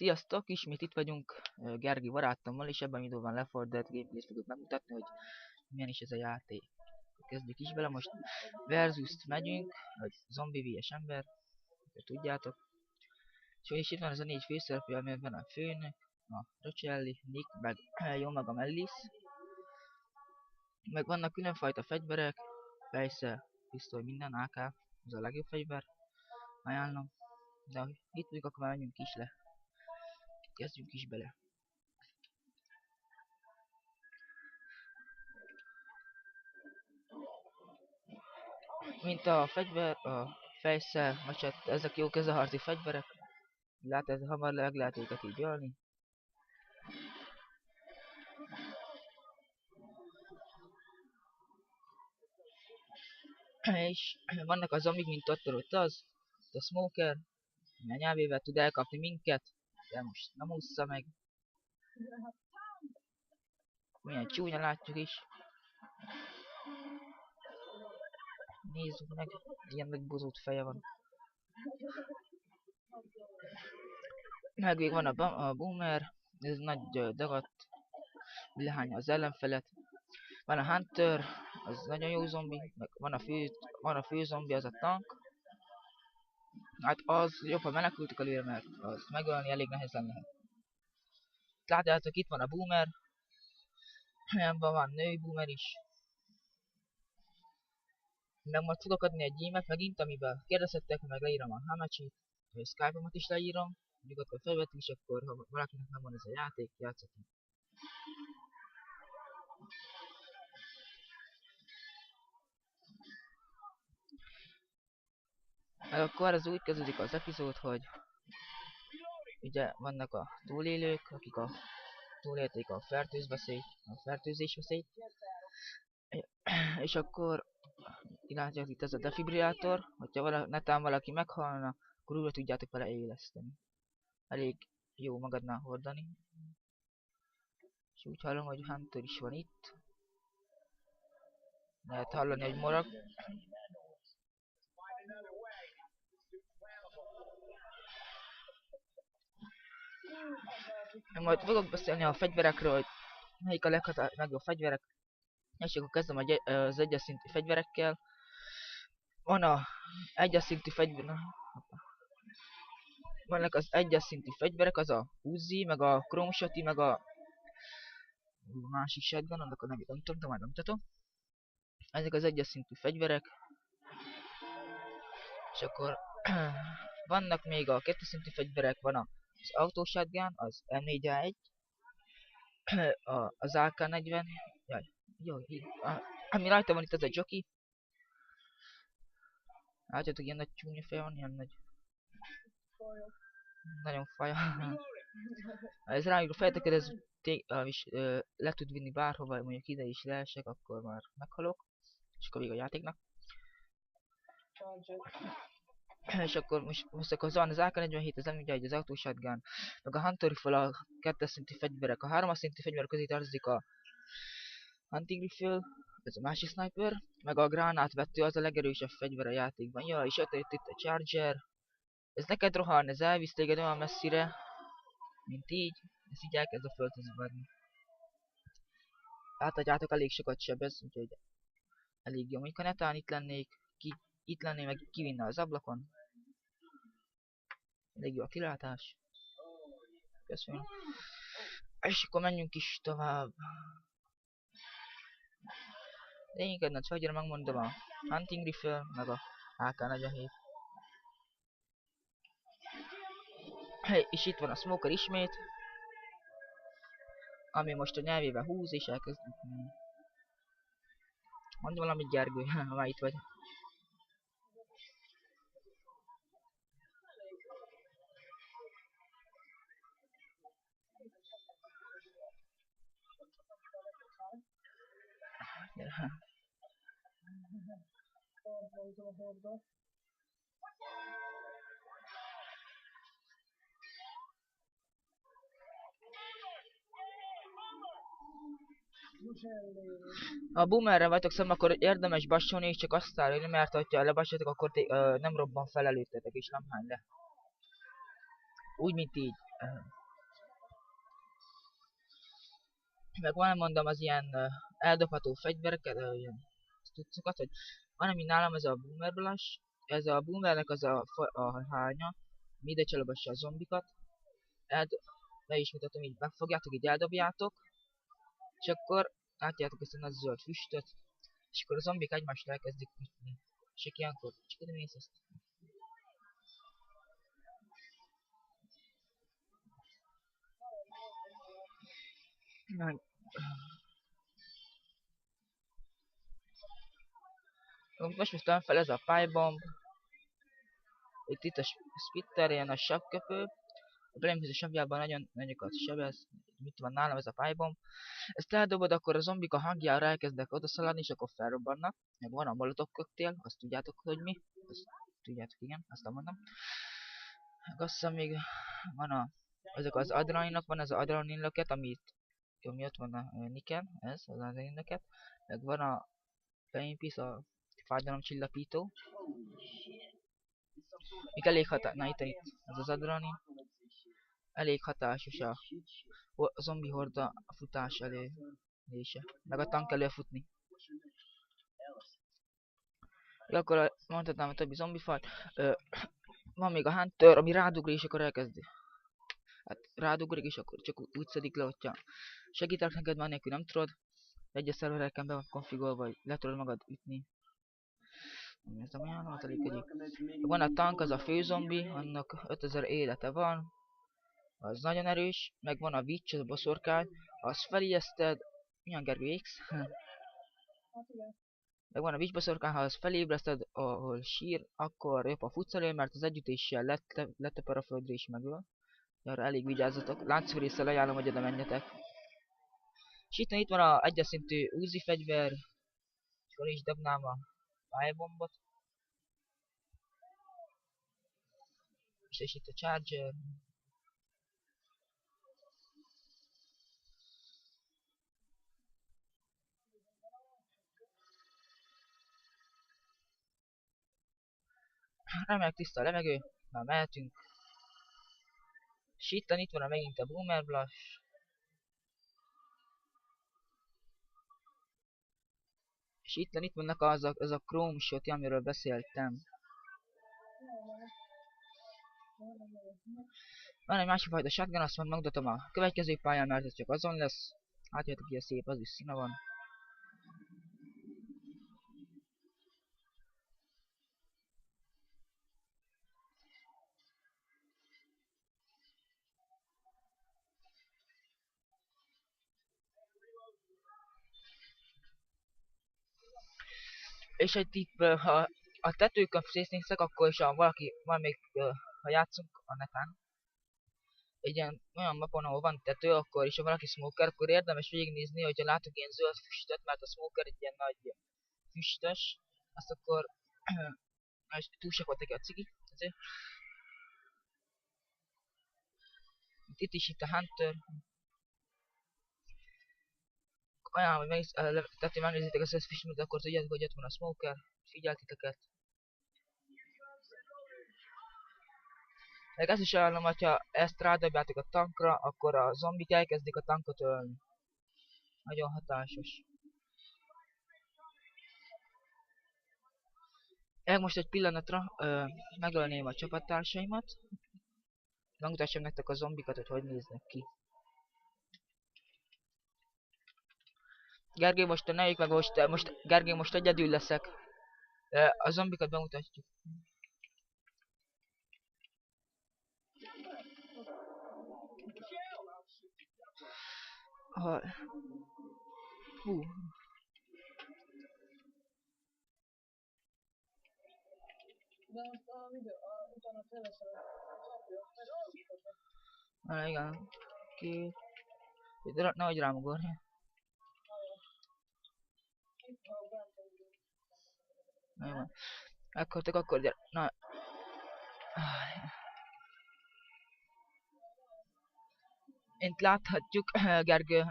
Sziasztok! Ismét itt vagyunk Gergő barátommal, és ebben a videóban Left 4 Dead gameplay-t fogok megmutatni, hogy milyen is ez a játék. Kezdjük is bele, most versus-t megyünk, vagy zombi vs ember, hogy tudjátok. És itt van ez a 4 főszereplő, amiben van a főnök, a Rochelli, Nick, meg jó magam Ellis. Meg vannak különfajta fegyverek, fejszer, pisztoly, minden, AK, ez a legjobb fegyver, ajánlom. De ha itt vagyunk, akkor már menjünk is le. Kezdjünk is bele. Mint a fegyver, a fejszer, macset, ezek jó kezeharci fegyverek. Látod, hamar meg lehet őket így ölni. És vannak az amik, mint ott az, a smoker, a nyelvével tud elkapni minket, de most nem ússza meg. Milyen csúnya látjuk is. Nézzük meg, ilyen megbozót feje van. Meg még van a boomer, ez nagy dagat, lehánya az ellenfelet. Van a hunter, az nagyon jó zombi, meg van a fő zombi, az a tank. Hát az jobb, ha menekültük előre, mert az megölni elég nehezen lehet. Látjátok, itt van a boomer, olyanban van női boomer is. Meg majd fogok adni egy e-mailt megint, amiben kérdezhettek, meg leírom a Hamacsit, a Skype-omat is leírom, nyugodtan felvettük, és akkor ha valakinek nem van ez a játék, játszhatunk. Meg akkor ez úgy kezdődik az epizód, hogy ugye vannak a túlélők, akik túlélték a fertőzés veszélyt. És akkor látjátok itt ez a defibrillátor, hogyha netán valaki meghalna, akkor újra tudjátok vele éleszteni. Elég jó magadnál hordani. És úgy hallom, hogy Hunter is van itt. Lehet hallani, hogy morog. Majd fogok beszélni a fegyverekről, hogy melyik a legjobb fegyverek. És akkor kezdem az egyes szintű fegyverekkel. Van a egyes szintű fegyver... Vannak az egyes szintű fegyverek, az a Uzi, meg a Chrome Shotty, meg a másik shotgun, annak a nevét nem tudom, de majd bemutatom. Ezek az egyes szintű fegyverek. És akkor vannak még a kettős szintű fegyverek, van az Auto Shotgun, az M4A1, az AK-40, jaj, jó, ami rajta van itt az a jockey. Látjátok, ilyen nagy csúnya feje van, ilyen nagy... Nagyon faja. Ez rájuk fejteket, ez le tud vinni bárhova, mondjuk ide is leesek, akkor már meghalok. És akkor vége a játéknak. És akkor most akkor az AK-47, az M4A1, az Auto Shotgun, meg a Hunter Rifle, a 2-es szintű fegyverek. A 3-as szintű fegyverek közé tartozik a Hunting Rifle, ez a másik sniper, meg a gránátvető, az a legerősebb fegyver a játékban. Ja, és ott itt a Charger. Ez neked rohan, ez elvisz téged olyan messzire, mint így, ez így elkezd a földhöz varni. Láthatjátok, elég sokat sebez, úgyhogy elég jó. Mondjuk a netán itt lennék, itt lennék, meg kivinne az ablakon. Elég jó a kilátás. Köszönöm. És akkor menjünk is tovább. Lényeg nagy fegyver, megmondom a Hunting Rifle, meg a AK-47. És itt van a Smoker ismét, ami most a nyelvével húz és elkezd... Mondd valamit, Gergő, ha már itt vagy. Ha boomerre vagytok szemben, akkor érdemes bassolni, és csak azt állni, mert ha lebassoltok, akkor nem robban fel előttetek, és nem hány le. Úgy, mint így. Meg van mondom az ilyen eldobható fegyvereket, ilyen cuccokat, hogy van ami nálam ez a boomer blast, ez a boomernek az a hánya, ide csalogassa a zombikat, le is mutatom, így megfogjátok, így eldobjátok, és akkor látjátok ezt a nagy zöld füstöt, és akkor a zombik egymást elkezdik ütni. És akkor ilyenkor csak ide mész ezt. Meg... Most mutattam fel ez a piebomb. Itt a spitter, ilyen a savköpő. A Blemhűző savjában nagyon nagyokat sebez. Mit van nálam ez a piebomb. Ezt eldobod, akkor a zombik a hangjára elkezdek odaszaladni, és akkor felrobbannak. Meg van a molotov koktél, azt tudjátok, hogy mi. Azt tudjátok, igen, azt nem mondom. Meg azt hiszem még van ezek az adrenalinok, van ez az adrenalin löket, ami ott van a Niken, ez az adrenalin löket. Meg van a Pain Piece, a fájdalomcsillapító. Még elég hatás, na itt, ez az adrenalin. Elég hatásos a zombi horda a futás elérése. Meg a tank előfutni. Ja, akkor mondhatnám a többi zombifajt. Van még a Hunter, ami rádugrik, és akkor elkezdi. Hát rádugrik, és akkor csak úgy szedik le, hogyha segítek neked, már nélkül nem tudod. Egyes szervereken be van konfigolva, vagy le tudod magad ütni. Ez a ajánlat elég egyik. Van a tank, az a főzombi, annak 5000 élete van. Az nagyon erős. Meg van a witch, az a boszorkány. Az fejleszted. Milyen Gergő X? Meg van a witch boszorkány, ha az felébreszted, ahol sír, akkor jobb a futsz elő, mert az együttéssel leteper a földre és megöl. Arra elég vigyázzatok. Láncfűrésszel ajánlom, hogy oda menjetek. És itt van a egyes szintű Uzi fegyver. És hol is dobnám a firebombot. És itt a charger. Remek tiszta a levegő. Már mehetünk. És itt van megint a Boomer Blast. És itt vannak az a Chrome Shot, amiről beszéltem. Van egy másik fajta shotgun, azt majd megmutatom a következő pályán, mert ez csak azon lesz. Látjátok, ilyen szép, az is színe van. És egy tipp, ha a tetőkön szétnéztek, akkor is ha játszunk a neten, egy ilyen olyan mapon, ahol van tető, akkor is ha valaki smoker, akkor érdemes végignézni, hogyha látok ilyen zöld füstöt, mert a smoker egy ilyen nagy füstös, azt akkor túl sok volt neki a cigi, ezért. Itt is itt a Hunter. Ajánlom, hogy megnézzétek az összes füstöt, akkor tudjátok, hogy ott van a smoker, figyeltiteket. Meg ezt is ajánlom, hogyha ezt rádobjátok a tankra, akkor a zombik elkezdik a tankot ölni. Nagyon hatásos. Most egy pillanatra megölném a csapattársaimat. Megmutassam nektek a zombikat, hogy néznek ki. Gergő, most te nevék meg, most Gergő, most egyedül leszek. A zombikat bemutatjuk. Hú. Igen. Két. Nehogy rám ugorja. Na jó. Akkor gyere. Na. Itt láthatjuk, Gergő.